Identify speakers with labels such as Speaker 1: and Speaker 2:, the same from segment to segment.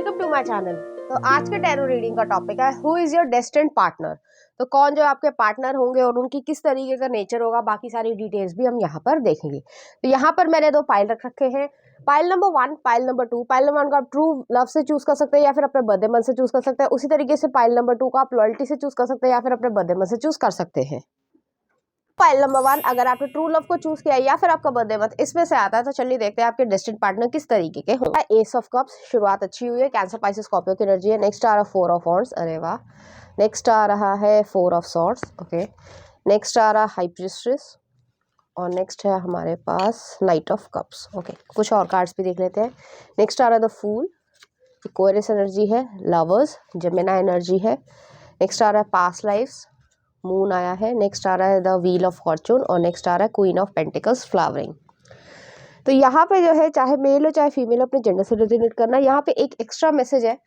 Speaker 1: Welcome to my channel. तो आज के टैरो रीडिंग का टॉपिक है who is your destined partner. तो कौन जो आपके पार्टनर होंगे और उनकी किस तरीके का नेचर होगा, बाकी सारी डिटेल्स भी हम यहाँ पर देखेंगे। तो यहाँ पर मैंने दो पाइल रख रखे हैं, pile number 1, pile number 2। Pile number 1 को आप ट्रू लव से चूज कर सकते हैं या फिर अपने बर्थडे मंथ से चूज कर सकते हैं। उसी तरीके से पाइल नंबर 2 को आप लॉयल्टी से चूज कर सकते हैं या फिर अपने बर्थडे मंथ से चूज कर सकते हैं। फाइल नंबर 1 अगर आपने ट्रू लव को चूज किया या फिर आपका बर्थडे मंथ इसमें से आता है, तो चलिए देखते हैं आपके डेस्टिन्ड पार्टनर किस तरीके के होंगे। एस ऑफ कप्स, शुरुआत अच्छी हुई है, कैंसर पाइसेस स्कॉर्पियो की एनर्जी है। नेक्स्ट आ रहा है 4 ऑफ वॉन्ड्स, अरे वाह। नेक्स्ट आ रहा है 4 ऑफ सॉर्ड्स, ओके। नेक्स्ट आ रहा है हाई प्रीस्ट्रेस और नेक्स्ट है हमारे पास नाइट ऑफ कप्स, ओके। कुछ और कार्ड्स भी देख लेते हैं। नेक्स्ट आ रहा है द फूल, एक्वेरियस एनर्जी है। लवर्स, जेमिनी एनर्जी है। नेक्स्ट आ रहा है पास्ट लाइफ्स, मून आया है। नेक्स्ट आ रहा है द व्हील ऑफ फॉर्चून और नेक्स्ट आ रहा है क्वीन ऑफ पेंटिकल्स, फ्लावरिंग। तो यहाँ पे जो है चाहे मेल हो चाहे फीमेल अपने जेंडर से रिलेट करना। यहाँ पे एक एक्स्ट्रा मैसेज है,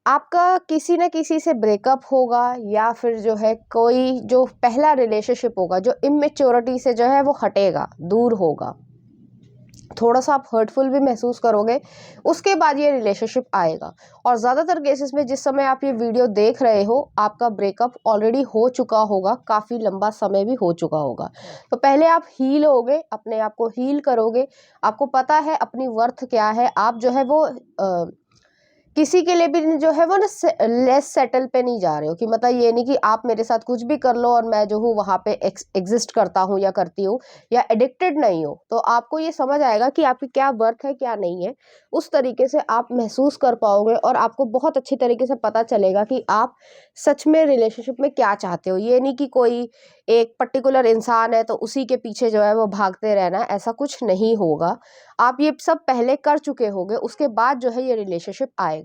Speaker 1: आपका किसी न किसी से ब्रेकअप होगा या फिर जो है कोई जो पहला रिलेशनशिप होगा जो इमेच्योरिटी से जो है वो हटेगा, दूर होगा, थोड़ा सा आप हर्टफुल भी महसूस करोगे, उसके बाद ये रिलेशनशिप आएगा। और ज़्यादातर केसेस में जिस समय आप ये वीडियो देख रहे हो आपका ब्रेकअप ऑलरेडी हो चुका होगा, काफ़ी लंबा समय भी हो चुका होगा। तो पहले आप हील होगे, अपने आप को हील करोगे, आपको पता है अपनी वर्थ क्या है, आप जो है वो किसी के लिए भी जो है वो ना लेस सेटल पे नहीं जा रहे हो, कि मतलब ये नहीं कि आप मेरे साथ कुछ भी कर लो और मैं जो हूँ वहाँ पे एग्जिस्ट करता हूँ या करती हूँ, या एडिक्टेड नहीं हो। तो आपको ये समझ आएगा कि आपकी क्या वर्थ है क्या नहीं है, उस तरीके से आप महसूस कर पाओगे और आपको बहुत अच्छी तरीके से पता चलेगा कि आप सच में रिलेशनशिप में क्या चाहते हो। ये नहीं कि कोई एक पर्टिकुलर इंसान है तो उसी के पीछे जो है वो भागते रहना, ऐसा कुछ नहीं होगा। आप ये सब पहले कर चुके होंगे, उसके बाद जो है ये रिलेशनशिप आएगा।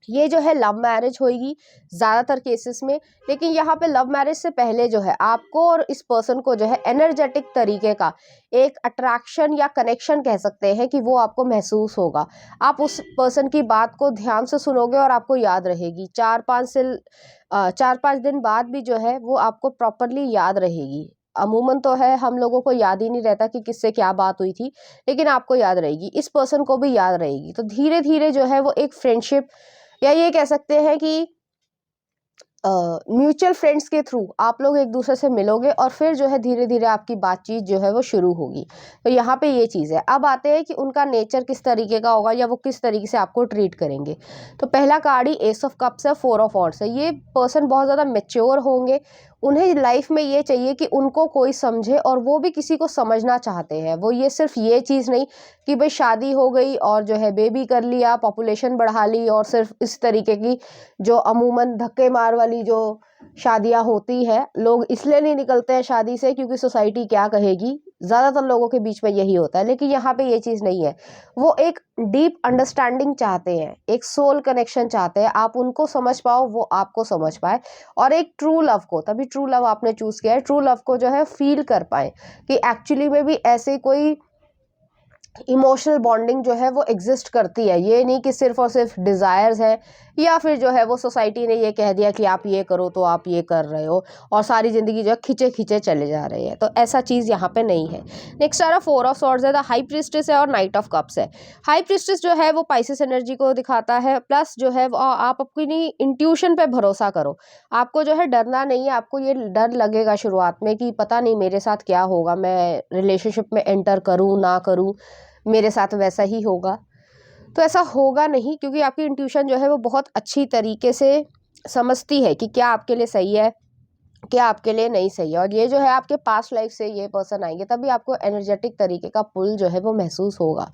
Speaker 1: ये जो है लव मैरिज होगी ज़्यादातर केसेस में, लेकिन यहाँ पे लव मैरिज से पहले जो है आपको और इस पर्सन को जो है एनर्जेटिक तरीके का एक अट्रैक्शन या कनेक्शन कह सकते हैं कि वो आपको महसूस होगा। आप उस पर्सन की बात को ध्यान से सुनोगे और आपको याद रहेगी। 4-5 दिन बाद भी जो है वो आपको प्रॉपरली याद रहेगी। अमूमन तो है हम लोगों को याद ही नहीं रहता कि किससे क्या बात हुई थी, लेकिन आपको याद रहेगी, इस पर्सन को भी याद रहेगी। तो धीरे धीरे जो है वो एक फ्रेंडशिप या ये कह सकते हैं कि म्यूचुअल फ्रेंड्स के थ्रू आप लोग एक दूसरे से मिलोगे और फिर जो है धीरे धीरे आपकी बातचीत जो है वो शुरू होगी। तो यहाँ पे ये चीज़ है। अब आते हैं कि उनका नेचर किस तरीके का होगा या वो किस तरीके से आपको ट्रीट करेंगे। तो पहला card he S of cups है, 4 ऑफ वॉन्ड्स है। ये पर्सन बहुत ज़्यादा मैच्योर होंगे, उन्हें लाइफ में ये चाहिए कि उनको कोई समझे और वो भी किसी को समझना चाहते हैं। वो ये सिर्फ ये चीज़ नहीं कि भाई शादी हो गई और जो है बेबी कर लिया, पॉपुलेशन बढ़ा ली और सिर्फ इस तरीके की जो अमूमन धक्के मार वाली जो शादियां होती है, लोग इसलिए नहीं निकलते हैं शादी से क्योंकि सोसाइटी क्या कहेगी, ज़्यादातर लोगों के बीच में यही होता है। लेकिन यहाँ पे ये चीज़ नहीं है, वो एक डीप अंडरस्टैंडिंग चाहते हैं, एक सोल कनेक्शन चाहते हैं, आप उनको समझ पाओ वो आपको समझ पाए, और एक ट्रू लव को, तभी ट्रू लव आपने चूज़ किया है, ट्रू लव को जो है फील कर पाए कि एक्चुअली में भी ऐसे कोई इमोशनल बॉन्डिंग जो है वो एग्जिस्ट करती है। ये नहीं कि सिर्फ और सिर्फ डिज़ायर्स है या फिर जो है वो सोसाइटी ने ये कह दिया कि आप ये करो तो आप ये कर रहे हो और सारी ज़िंदगी जो है खींचे खींचे चले जा रहे हैं। तो ऐसा चीज़ यहाँ पे नहीं है। नेक्स्ट आ रहा 4 ऑफ सॉर्ड्स है, द हाई प्रीस्टेस है और नाइट ऑफ कप्स है। हाई प्रीस्टेस जो है वो पाइसेस एनर्जी को दिखाता है, प्लस जो है आप अपनी इंट्यूशन पे भरोसा करो। आपको जो है डरना नहीं है। आपको ये डर लगेगा शुरुआत में कि पता नहीं मेरे साथ क्या होगा, मैं रिलेशनशिप में एंटर करूँ ना करूँ, मेरे साथ वैसा ही होगा। तो ऐसा होगा नहीं, क्योंकि आपकी इंट्यूशन जो है वो बहुत अच्छी तरीके से समझती है कि क्या आपके लिए सही है, क्या आपके लिए नहीं सही है। और ये जो है आपके पास्ट लाइफ से ये पर्सन आएंगे, तभी आपको एनर्जेटिक तरीके का पुल जो है वो महसूस होगा।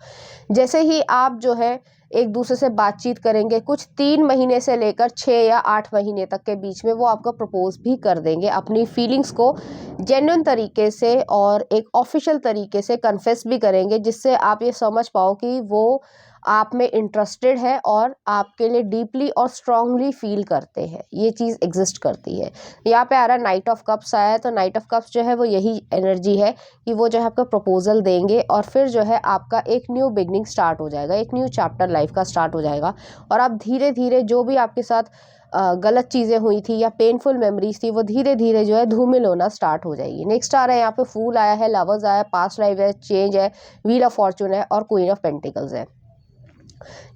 Speaker 1: जैसे ही आप जो है एक दूसरे से बातचीत करेंगे, कुछ 3 महीने से लेकर 6 या 8 महीने तक के बीच में वो आपको प्रपोज भी कर देंगे, अपनी फीलिंग्स को जेन्युइन तरीके से और एक ऑफिशियल तरीके से कन्फेस भी करेंगे, जिससे आप ये समझ पाओ कि वो आप में इंटरेस्टेड है और आपके लिए डीपली और स्ट्रांगली फील करते हैं। ये चीज़ एग्जिस्ट करती है। यहाँ पे आ रहा नाइट ऑफ कप्स आया है, तो नाइट ऑफ कप्स जो है वो यही एनर्जी है कि वो जो है आपका प्रपोजल देंगे और फिर जो है आपका एक न्यू बिगनिंग स्टार्ट हो जाएगा, एक न्यू चैप्टर लाइफ का स्टार्ट हो जाएगा। और आप धीरे धीरे जो भी आपके साथ गलत चीज़ें हुई थी या पेनफुल मेमोरीज थी, वो धीरे धीरे जो है धूमिल होना स्टार्ट हो जाएगी। नेक्स्ट आ रहा है यहाँ पे फूल आया है, लवर्स आया है, पास्ट लाइफ है, चेंज है, व्हील ऑफ फॉर्चून है और क्वीन ऑफ पेंटिकल्स है।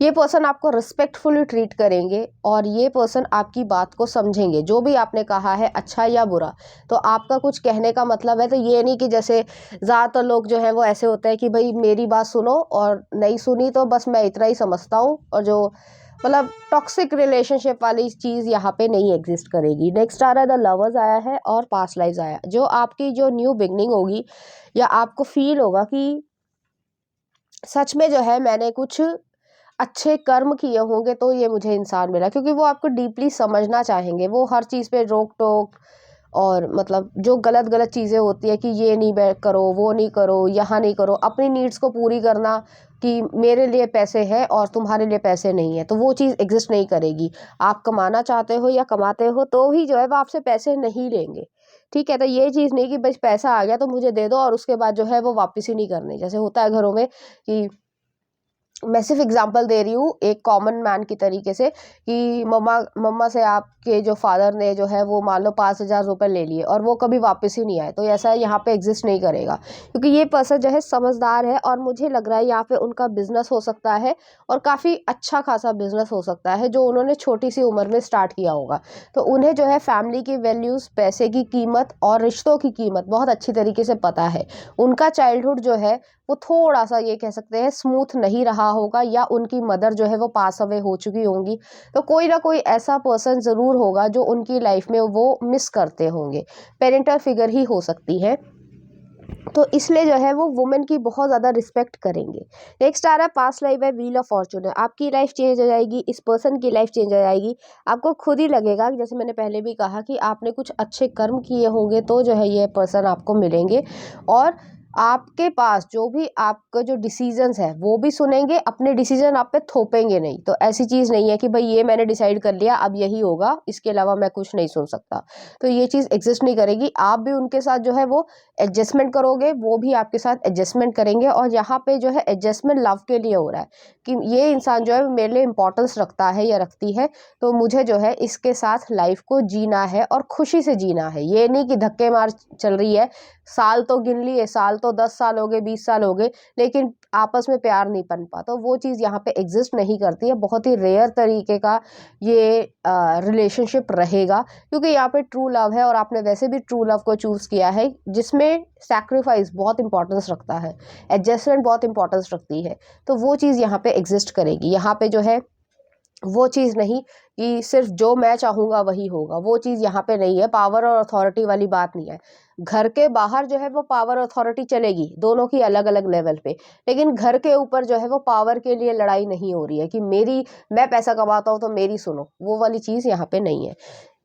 Speaker 1: ये पर्सन आपको रिस्पेक्टफुली ट्रीट करेंगे और ये पर्सन आपकी बात को समझेंगे, जो भी आपने कहा है अच्छा या बुरा। तो आपका कुछ कहने का मतलब है, तो ये नहीं कि जैसे ज़्यादातर लोग जो हैं वो ऐसे होते हैं कि भाई मेरी बात सुनो और नहीं सुनी तो बस मैं इतना ही समझता हूँ, और जो मतलब टॉक्सिक रिलेशनशिप वाली चीज़ यहाँ पे नहीं एग्जिस्ट करेगी। नेक्स्ट आ रहा है द लवर्स आया है और पास्ट लाइव्स आया, जो आपकी जो न्यू बिगनिंग होगी या आपको फील होगा कि सच में जो है मैंने कुछ अच्छे कर्म किए होंगे तो ये मुझे इंसान मिला, क्योंकि वो आपको डीपली समझना चाहेंगे। वो हर चीज़ पे रोक टोक और मतलब जो गलत गलत चीज़ें होती है कि ये नहीं करो, वो नहीं करो, यहाँ नहीं करो, अपनी नीड्स को पूरी करना कि मेरे लिए पैसे हैं और तुम्हारे लिए पैसे नहीं है, तो वो चीज़ एग्जिस्ट नहीं करेगी। आप कमाना चाहते हो या कमाते हो तो ही जो है वो आपसे पैसे नहीं लेंगे। ठीक है, तो ये चीज़ नहीं कि बस पैसा आ गया तो मुझे दे दो और उसके बाद जो है वो वापस ही नहीं करनी, जैसे होता है घरों में कि मैं सिर्फ एग्जांपल दे रही हूँ एक कॉमन मैन की तरीके से कि मम्मा मम्मा से आपके जो फादर ने जो है वो मान लो 5,000 रुपये ले लिए और वो कभी वापस ही नहीं आए, तो ऐसा यहाँ पे एग्जिस्ट नहीं करेगा, क्योंकि ये पर्सन जो है समझदार है और मुझे लग रहा है यहाँ पे उनका बिजनेस हो सकता है और काफ़ी अच्छा खासा बिजनेस हो सकता है जो उन्होंने छोटी सी उम्र में स्टार्ट किया होगा। तो उन्हें जो है फैमिली की वैल्यूज़, पैसे की कीमत और रिश्तों की कीमत बहुत अच्छी तरीके से पता है। उनका चाइल्डहुड जो है वो थोड़ा सा ये कह सकते हैं स्मूथ नहीं रहा होगा, या उनकी मदर जो है वो पास अवे हो चुकी होंगी, तो कोई ना कोई ऐसा पर्सन ज़रूर होगा जो उनकी लाइफ में वो मिस करते होंगे। पेरेंटल फिगर ही हो सकती है, तो इसलिए जो है वो वुमेन की बहुत ज़्यादा रिस्पेक्ट करेंगे। नेक्स्ट आ रहा है पास्ट लाइफ है व्हील ऑफ फॉर्चून है। आपकी लाइफ चेंज हो जाएगी, इस पर्सन की लाइफ चेंज हो जाएगी। आपको खुद ही लगेगा कि जैसे मैंने पहले भी कहा कि आपने कुछ अच्छे कर्म किए होंगे तो जो है ये पर्सन आपको मिलेंगे, और आपके पास जो भी आपका जो डिसीजंस है वो भी सुनेंगे, अपने डिसीजन आप पे थोपेंगे नहीं। तो ऐसी चीज़ नहीं है कि भाई ये मैंने डिसाइड कर लिया अब यही होगा, इसके अलावा मैं कुछ नहीं सुन सकता, तो ये चीज़ एग्जिस्ट नहीं करेगी। आप भी उनके साथ जो है वो एडजस्टमेंट करोगे, वो भी आपके साथ एडजस्टमेंट करेंगे, और यहाँ पे जो है एडजस्टमेंट लव के लिए हो रहा है कि ये इंसान जो है मेरे लिए इंपॉर्टेंस रखता है या रखती है, तो मुझे जो है इसके साथ लाइफ को जीना है और खुशी से जीना है। ये नहीं कि धक्के मार चल रही है, साल तो गिन लिए, साल तो 10 साल हो गए, 20 साल हो गए, लेकिन आपस में प्यार नहीं बन पाता, तो वो चीज़ यहाँ पे एग्जिस्ट नहीं करती है। बहुत ही रेयर तरीके का ये रिलेशनशिप रहेगा, क्योंकि यहाँ पे ट्रू लव है और आपने वैसे भी ट्रू लव को चूज़ किया है जिसमें सैक्रिफाइस बहुत इंपॉर्टेंस रखता है, एडजस्टमेंट बहुत इंपॉर्टेंस रखती है, तो वो चीज़ यहाँ पे एग्जिस्ट करेगी। यहाँ पे जो है वो चीज़ नहीं कि सिर्फ जो मैं चाहूँगा वही होगा, वो चीज़ यहाँ पे नहीं है। पावर और अथॉरिटी वाली बात नहीं है। घर के बाहर जो है वो पावर अथॉरिटी चलेगी, दोनों की अलग अलग लेवल पे, लेकिन घर के ऊपर जो है वो पावर के लिए लड़ाई नहीं हो रही है कि मैं पैसा कमाता हूँ तो मेरी सुनो, वो वाली चीज़ यहाँ पे नहीं है।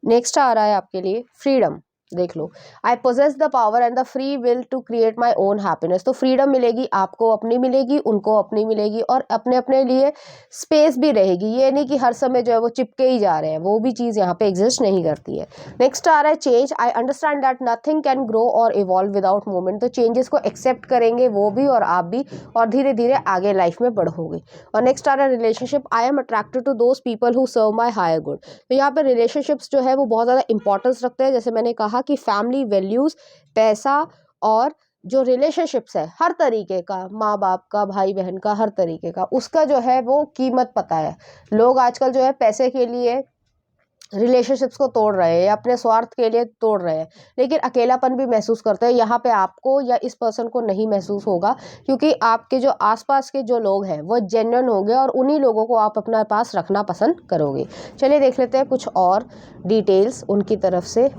Speaker 1: नेक्स्ट आ रहा है आपके लिए फ्रीडम, देख लो। I possess the power and the free will to create my own happiness. तो फ्रीडम मिलेगी, आपको अपनी मिलेगी, उनको अपनी मिलेगी, और अपने अपने लिए स्पेस भी रहेगी। ये नहीं कि हर समय जो है वो चिपके ही जा रहे हैं, वो भी चीज़ यहाँ पे एग्जिस्ट नहीं करती है। नेक्स्ट आ रहा है change. I understand that nothing can grow और इवॉल्व विदाउट मूवमेंट। तो चेंजेस को एक्सेप्ट करेंगे वो भी और आप भी, और धीरे धीरे आगे लाइफ में बढ़ोगे। और नेक्स्ट आ रहा है relationship. I am attracted to those people who serve my higher good. तो यहाँ पे रिलेशनशिप्स जो है वो बहुत ज़्यादा इंपॉर्टेंस रखते हैं। जैसे मैंने कहा कि फैमिली वैल्यूज़, पैसा, और जो रिलेशनशिप्स है हर तरीके का, माँ बाप का, भाई बहन का, हर तरीके का, उसका जो है वो कीमत पता है। लोग आजकल जो है पैसे के लिए रिलेशनशिप्स को तोड़ रहे हैं या अपने स्वार्थ के लिए तोड़ रहे हैं, लेकिन अकेलापन भी महसूस करते हैं। यहाँ पे आपको या इस पर्सन को नहीं महसूस होगा, क्योंकि आपके जो आसपास के जो लोग हैं वो जेन्युइन होंगे और उन्हीं लोगों को आप अपने पास रखना पसंद करोगे। चलिए देख लेते हैं कुछ और डिटेल्स उनकी तरफ से।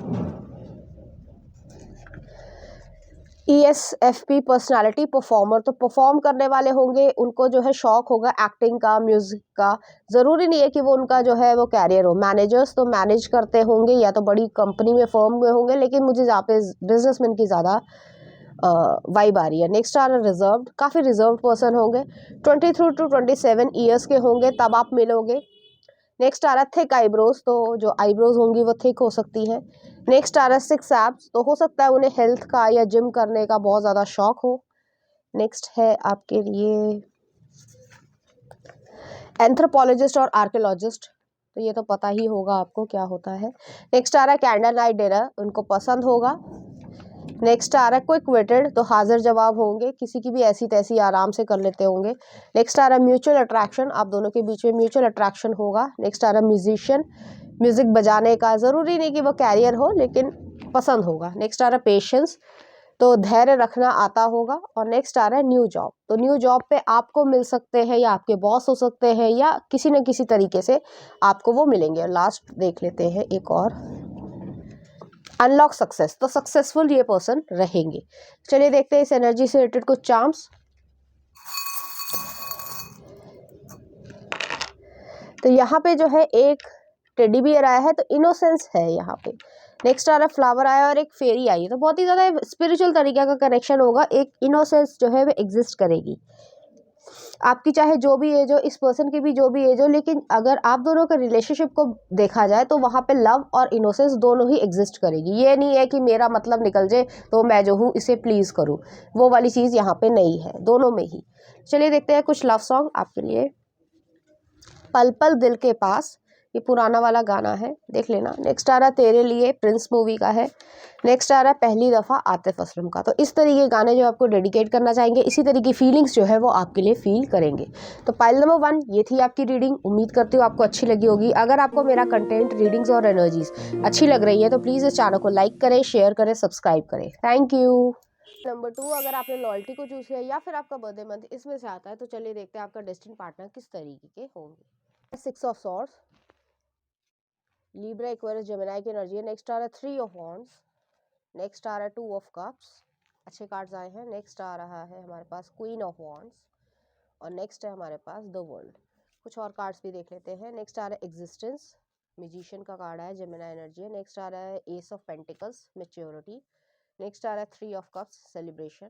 Speaker 1: ESFP पर्सनालिटी परफॉर्मर, तो परफॉर्म करने वाले होंगे, उनको जो है शौक होगा एक्टिंग का, म्यूजिक का। ज़रूरी नहीं है कि वो उनका जो है वो कैरियर हो। मैनेजर्स तो मैनेज करते होंगे या तो बड़ी कंपनी में, फर्म में होंगे, लेकिन मुझे जहाँ पे बिजनेसमैन की ज़्यादा वाइब आ रही है। नेक्स्ट आ रहा है रिजर्व्ड, काफ़ी रिजर्व पर्सन होंगे। 23 to 27 ईयर्स के होंगे तब आप मिलोगे। नेक्स्ट आ रहा है थिक आईब्रोज, तो जो आईब्रोज होंगी वो थिक हो सकती है। नेक्स्ट आ रहा है 6 एब्स, तो हो सकता है उन्हें हेल्थ का या जिम करने का बहुत ज़्यादा शौक हो। नेक्स्ट है आपके लिए एंथ्रोपोलॉजिस्ट और आर्कियोलॉजिस्ट, तो ये तो पता ही होगा आपको क्या होता है। नेक्स्ट आ रहा है कैंडल नाइट डिनर, उनको पसंद होगा। नेक्स्ट आ रहा है क्विक विटेड, तो हाजिर जवाब होंगे, किसी की भी ऐसी तैसी आराम से कर लेते होंगे। नेक्स्ट आ रहा है म्यूचुअल अट्रैक्शन, आप दोनों के बीच में म्यूचुअल अट्रैक्शन होगा। नेक्स्ट आ रहा है म्यूजिशियन, म्यूजिक बजाने का, ज़रूरी नहीं कि वो कैरियर हो लेकिन पसंद होगा। नेक्स्ट आ रहा है पेशेंस, तो धैर्य रखना आता होगा। और नेक्स्ट आ रहा है न्यू जॉब, तो न्यू जॉब पे आपको मिल सकते हैं या आपके बॉस हो सकते हैं या किसी न किसी तरीके से आपको वो मिलेंगे। और लास्ट देख लेते हैं एक और, अनलॉक सक्सेस, तो सक्सेसफुल ये पर्सन रहेंगे। चलिए देखते हैं इस एनर्जी से रिलेटेड कुछ चार्म्स। तो यहाँ पे जो है एक टेडी बियर आया है, तो इनोसेंस है यहाँ पे। नेक्स्ट आ रहा है फ्लावर आया और एक फेरी आई है, तो बहुत ही ज़्यादा स्पिरिचुअल तरीके का कनेक्शन होगा। एक इनोसेंस जो है वो एग्जिस्ट करेगी, आपकी चाहे जो भी एज हो, इस पर्सन की भी जो भी एज हो, लेकिन अगर आप दोनों के रिलेशनशिप को देखा जाए तो वहाँ पे लव और इनोसेंस दोनों ही एग्जिस्ट करेगी। ये नहीं है कि मेरा मतलब निकल जाए तो मैं जो हूँ इसे प्लीज़ करूँ, वो वाली चीज़ यहाँ पे नहीं है, दोनों में ही। चलिए देखते हैं कुछ लव सॉन्ग आपके लिए। पल पल दिल के पास, ये पुराना वाला गाना है, देख लेना। नेक्स्ट आ रहा है तेरे लिए, प्रिंस मूवी का है। नेक्स्ट आ रहा है पहली दफ़ा, आतिफ असलम का। तो इस तरह के गाने जो आपको डेडिकेट करना चाहेंगे, इसी तरह की फीलिंग्स जो है वो आपके लिए फील करेंगे। तो पाइल नंबर 1 ये थी आपकी रीडिंग, उम्मीद करती हूँ आपको अच्छी लगी होगी। अगर आपको मेरा कंटेंट, रीडिंग्स और एनर्जीज अच्छी लग रही है तो प्लीज़ इस चैनल को लाइक करें, शेयर करें, सब्सक्राइब करें। Thank you. नंबर 2, अगर आपने लॉयल्टी को चूज़ किया या फिर आपका बर्थडे मंथ इसमें से आता है, तो चलिए देखते हैं आपका डेस्टिनी पार्टनर किस तरीके के होंगे। 6 of swords, Libra, Aquarius, Gemini की एनर्जी है। नेक्स्ट आ रहा है 3 ऑफ वॉन्ड्स। नेक्स्ट आ रहा है 2 ऑफ कप्स, अच्छे कार्ड्स आए हैं। नेक्स्ट आ रहा है हमारे पास क्वीन ऑफ वॉन्ड्स, और नेक्स्ट है हमारे पास द वर्ल्ड। कुछ और कार्ड्स भी देख लेते हैं। नेक्स्ट आ रहा है एग्जिस्टेंस, म्यूजिशियन का कार्ड है, जेमिनी एनर्जी है। नेक्स्ट आ रहा है ace of pentacles, maturity. Next आ रहा है 3 ऑफ कप्स, सेलिब्रेशन।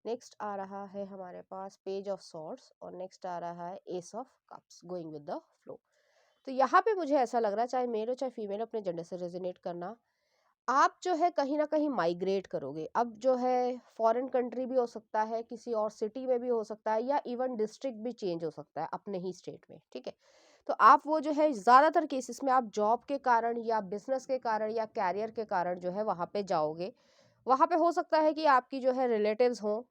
Speaker 1: नेक्स्ट आ रहा है हमारे पास पेज ऑफ सॉर्ड्स, और नेक्स्ट आ रहा है ace of cups, going with the flow. तो यहाँ पे मुझे ऐसा लग रहा है, चाहे मेल हो चाहे फीमेल, अपने जेंडर से रेजोनेट करना, आप जो है कहीं ना कहीं माइग्रेट करोगे। अब जो है फॉरेन कंट्री भी हो सकता है, किसी और सिटी में भी हो सकता है, या इवन डिस्ट्रिक्ट भी चेंज हो सकता है अपने ही स्टेट में, ठीक है। तो आप वो जो है ज़्यादातर केसेस में आप जॉब के कारण या बिजनेस के कारण या कैरियर के कारण जो है वहाँ पे जाओगे। वहाँ पे हो सकता है कि आपकी जो है रिलेटिव्स हों,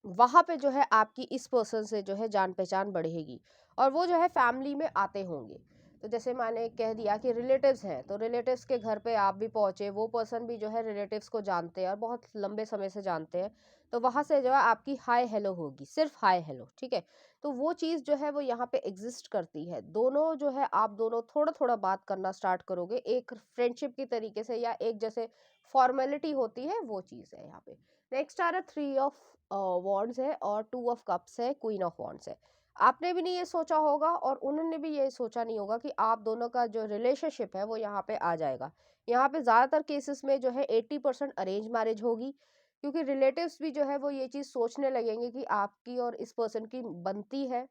Speaker 1: वहाँ पे जो है आपकी इस पर्सन से जो है जान पहचान बढ़ेगी, और वो जो है फैमिली में आते होंगे। तो जैसे मैंने कह दिया कि रिलेटिव्स हैं, तो रिलेटिव्स के घर पे आप भी पहुँचे, वो पर्सन भी जो है रिलेटिव्स को जानते हैं और बहुत लंबे समय से जानते हैं, तो वहाँ से जो है आपकी हाय हेलो होगी, सिर्फ हाय हेलो, ठीक है। तो वो चीज़ जो है वो यहाँ पे एग्जिस्ट करती है। दोनों जो है आप दोनों थोड़ा थोड़ा बात करना स्टार्ट करोगे, एक फ्रेंडशिप की तरीके से, या एक जैसे फॉर्मेलिटी होती है वो चीज़ है यहाँ पे। नेक्स्ट आ रहा 3 ऑफ वॉन्ड्स है, और 2 ऑफ कप्स है, क्वीन ऑफ वॉन्ड्स है। आपने भी नहीं ये सोचा होगा और उन्होंने भी ये सोचा नहीं होगा कि आप दोनों का जो रिलेशनशिप है वो यहाँ पे आ जाएगा। यहाँ पे ज़्यादातर केसेस में जो है 80% अरेंज मैरिज होगी, क्योंकि रिलेटिव्स भी जो है वो ये चीज़ सोचने लगेंगे कि आपकी और इस पर्सन की बनती है,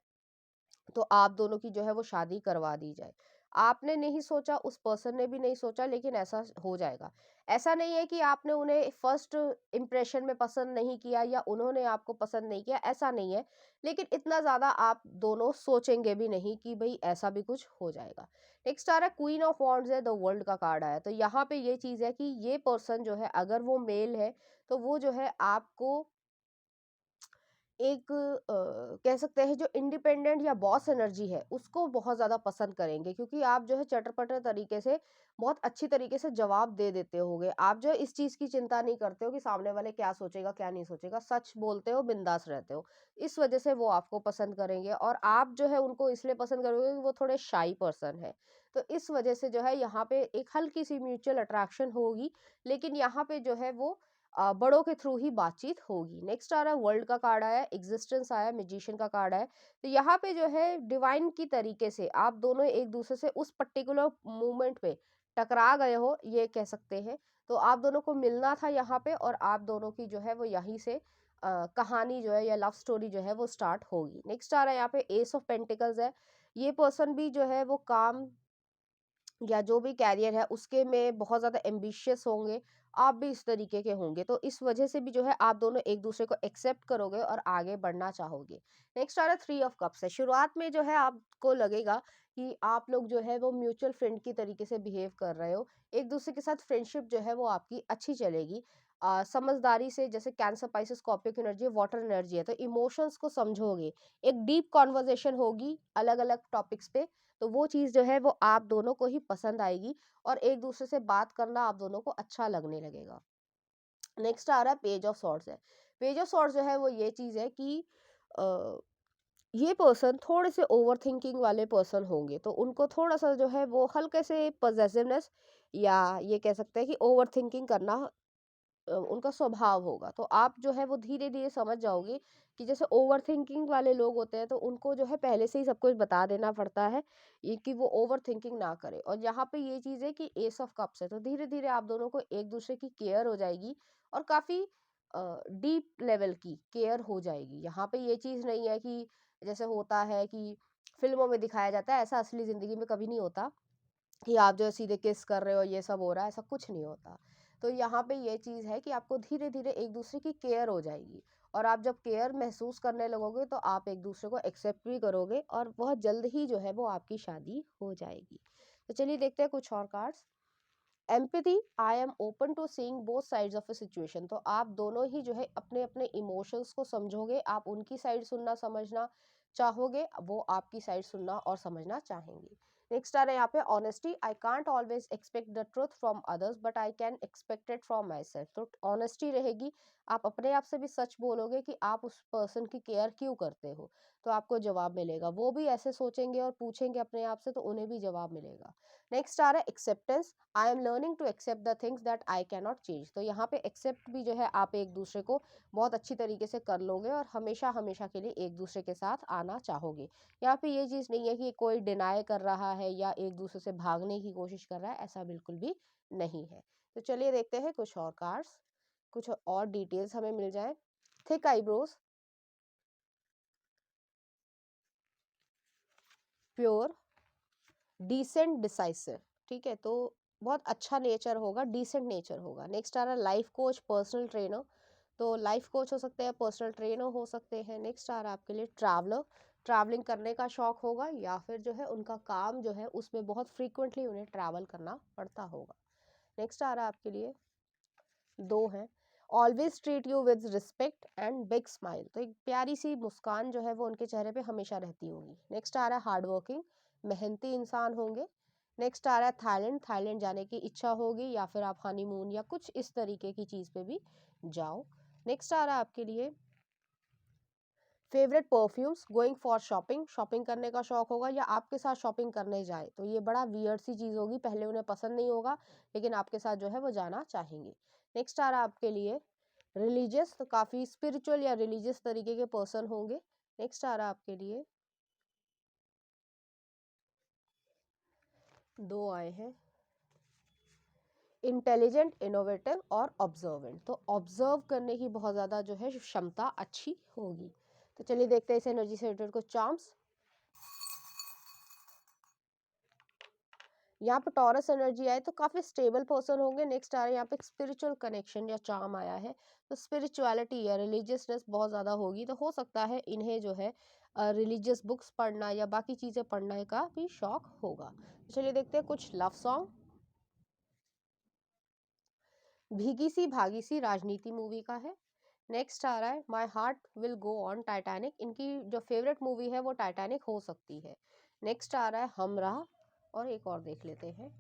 Speaker 1: तो आप दोनों की जो है वो शादी करवा दी जाए। आपने नहीं सोचा, उस पर्सन ने भी नहीं सोचा, लेकिन ऐसा हो जाएगा। ऐसा नहीं है कि आपने उन्हें फर्स्ट इम्प्रेशन में पसंद नहीं किया या उन्होंने आपको पसंद नहीं किया, ऐसा नहीं है। लेकिन इतना ज़्यादा आप दोनों सोचेंगे भी नहीं कि भाई ऐसा भी कुछ हो जाएगा। नेक्स्ट आ रहा है क्वीन ऑफ वॉन्ड्स है, द वर्ल्ड का कार्ड आया। तो यहाँ पे ये चीज़ है कि ये पर्सन जो है, अगर वो मेल है, तो वो जो है आपको एक कह सकते हैं जो इंडिपेंडेंट या बॉस एनर्जी है उसको बहुत ज़्यादा पसंद करेंगे, क्योंकि आप जो है चटर-पटर तरीके से बहुत अच्छी तरीके से जवाब दे देते होगे। आप जो है इस चीज़ की चिंता नहीं करते हो कि सामने वाले क्या सोचेगा, क्या नहीं सोचेगा। सच बोलते हो, बिंदास रहते हो। इस वजह से वो आपको पसंद करेंगे, और आप जो है उनको इसलिए पसंद करोगे कि वो थोड़े शाई पर्सन है। तो इस वजह से जो है यहाँ पे एक हल्की-सी म्यूचुअल अट्रैक्शन होगी, लेकिन यहाँ पे जो है वो बड़ों के थ्रू ही बातचीत होगी। नेक्स्ट आ रहा है वर्ल्ड का कार्ड आया, एग्जिस्टेंस आया, मैजिशियन का कार्ड आया। तो यहाँ पे जो है डिवाइन की तरीके से आप दोनों एक दूसरे से उस पर्टिकुलर मोमेंट पे टकरा गए हो, ये कह सकते हैं। तो आप दोनों को मिलना था यहाँ पे, और आप दोनों की जो है वो यहीं से कहानी जो है या लव स्टोरी जो है वो स्टार्ट होगी। नेक्स्ट आ रहा है यहाँ पे एस ऑफ पेंटिकल्स है। ये पर्सन भी जो है वो काम या जो भी कैरियर है उसके में बहुत ज़्यादा एम्बिशियस होंगे, आप भी इस तरीके के होंगे। तो इस वजह से भी जो है आप दोनों एक दूसरे को एक्सेप्ट करोगे और आगे बढ़ना चाहोगे। नेक्स्ट आ रहा है 3 ऑफ कप्स है। शुरुआत में जो है आपको लगेगा कि आप लोग जो है वो म्यूचुअल फ्रेंड की तरीके से बिहेव कर रहे हो। एक दूसरे के साथ फ्रेंडशिप जो है वो आपकी अच्छी चलेगी। समझदारी से, जैसे कैंसर, पाइसेस, स्कॉर्पियो की एनर्जी वाटर एनर्जी है, तो इमोशंस को समझोगे, एक डीप कॉन्वर्जेशन होगी अलग अलग टॉपिक्स पे, तो वो चीज़ जो है वो आप दोनों को ही पसंद आएगी और एक दूसरे से बात करना आप दोनों को अच्छा लगने लगेगा। नेक्स्ट आ रहा है पेज ऑफ सॉर्ड्स है। पेज ऑफ सॉर्ड्स जो है वो ये चीज़ है कि अ, ये पर्सन थोड़े से ओवर थिंकिंग वाले पर्सन होंगे, तो उनको थोड़ा सा जो है वो हल्के से पजेसिवनेस या ये कह सकते हैं कि ओवर थिंकिंग करना उनका स्वभाव होगा। तो आप जो है वो धीरे धीरे समझ जाओगे कि जैसे ओवर थिंकिंग वाले लोग होते हैं, तो उनको जो है पहले से ही सब कुछ बता देना पड़ता है, ये कि वो ओवर थिंकिंग ना करे। और यहाँ पे ये चीज़ है कि एस ऑफ कप्स है, तो धीरे धीरे आप दोनों को एक दूसरे की केयर हो जाएगी और काफ़ी डीप लेवल की केयर हो जाएगी। यहाँ पे ये चीज़ नहीं है कि जैसे होता है कि फिल्मों में दिखाया जाता है, ऐसा असली ज़िंदगी में कभी नहीं होता कि आप जो है सीधे किस कर रहे हो, ये सब हो रहा है, ऐसा कुछ नहीं होता। तो यहाँ पे ये चीज़ है कि आपको धीरे-धीरे एक दूसरे की केयर हो जाएगी और आप जब केयर महसूस करने लगोगे तो आप एक दूसरे को एक्सेप्ट भी करोगे और बहुत जल्द ही जो है वो आपकी शादी हो जाएगी। तो चलिए देखते हैं कुछ और cards. Empathy, I am open to seeing both sides of a situation, तो आप दोनों ही जो है अपने अपने इमोशंस को समझोगे, आप उनकी साइड सुनना समझना चाहोगे, वो आपकी साइड सुनना और समझना चाहेंगे। नेक्स्ट आ रहा है यहाँ पे honesty, I can't always expect the truth from others but I can expect it from my self, तो ऑनेस्टी रहेगी, आप अपने आप से भी सच बोलोगे कि आप उस पर्सन की केयर क्यों करते हो, तो आपको जवाब मिलेगा। वो भी ऐसे सोचेंगे और पूछेंगे अपने आप से, तो उन्हें भी जवाब मिलेगा। नेक्स्ट आ रहा है acceptance, I am learning to accept the things that I can not change, तो यहाँ पे एक्सेप्ट भी जो है आप एक दूसरे को बहुत अच्छी तरीके से कर लोगे और हमेशा हमेशा के लिए एक दूसरे के साथ आना चाहोगे। यहाँ पे ये चीज़ नहीं है कि कोई डिनाई कर रहा है या एक दूसरे से भागने की कोशिश कर रहा है, ऐसा बिल्कुल भी नहीं है। तो चलिए देखते हैं कुछ और कार्ड्स, कुछ और डिटेल्स हमें मिल जाए। Thick eyebrows, pure, decent, decisive, ठीक है, तो बहुत अच्छा नेचर होगा, डिसेंट नेचर होगा। नेक्स्ट आ रहा है लाइफ कोच, पर्सनल ट्रेनर, तो लाइफ कोच हो सकते हैं, पर्सनल ट्रेनर हो सकते हैं। नेक्स्ट आ रहा है आपके लिए ट्रैवलर, ट्रैवलिंग करने का शौक होगा या फिर जो है उनका काम जो है उसमें बहुत फ्रीक्वेंटली उन्हें ट्रैवल करना पड़ता होगा। नेक्स्ट आ रहा है आपके लिए दो है, always treat you with respect and big smile, तो एक प्यारी सी मुस्कान जो है वो उनके चेहरे पे हमेशा रहती होगी। नेक्स्ट आ रहा है हार्ड वर्किंग, मेहनती इंसान होंगे। नेक्स्ट आ रहा है थाईलैंड, थाईलैंड जाने की इच्छा होगी या फिर आप हनीमून या कुछ इस तरीके की चीज़ पे भी जाओ। नेक्स्ट आ रहा है आपके लिए favourite perfumes, going for shopping, shopping करने का शौक होगा या आपके साथ शॉपिंग करने जाए, तो ये बड़ा वियर्ड सी चीज़ होगी, पहले उन्हें पसंद नहीं होगा लेकिन आपके साथ जो है वो जाना चाहेंगे। नेक्स्ट आ रहा है आपके लिए रिलीजियस, तो काफ़ी स्पिरिचुअल या रिलीजियस तरीके के पर्सन होंगे। नेक्स्ट आ रहा है आपके लिए दो आए हैं, इंटेलिजेंट, इनोवेटिव और ऑब्जर्वेंट, तो ऑब्जर्व करने की बहुत ज़्यादा जो है क्षमता अच्छी होगी। तो चलिए देखते हैं इस एनर्जी से रिलेटेड कुछ चार्म्स। यहाँ पे टॉरस एनर्जी आए तो काफ़ी स्टेबल पर्सन होंगे। नेक्स्ट आ रहा है यहाँ पे स्पिरिचुअल कनेक्शन या चार्म आया है, तो स्पिरिचुअलिटी या रिलीजियसनेस बहुत ज़्यादा होगी, तो हो सकता है इन्हें जो है रिलीजियस बुक्स पढ़ना या बाकी चीज़ें पढ़ने का भी शौक होगा। तो चलिए देखते हैं कुछ लव सॉन्ग। भीगी सी भागी सी राजनीति मूवी का है। नेक्स्ट आ रहा है my heart will go on, Titanic, इनकी जो फेवरेट मूवी है वो टाइटैनिक हो सकती है। नेक्स्ट आ रहा है हमराह, और एक और देख लेते हैं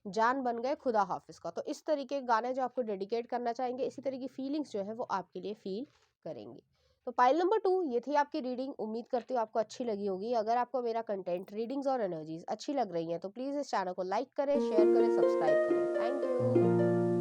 Speaker 1: जान बन गए खुदा हाफिज का, तो इस तरीके के गाने जो आपको डेडिकेट करना चाहेंगे, इसी तरह की फीलिंग्स जो है वो आपके लिए फील करेंगे। तो पाइल नंबर 2 ये थी आपकी रीडिंग, उम्मीद करती हूँ आपको अच्छी लगी होगी। अगर आपको मेरा कंटेंट, रीडिंग्स और एनर्जीज अच्छी लग रही हैं तो प्लीज़ इस चैनल को लाइक करें, शेयर करें, सब्सक्राइब करें। Thank you.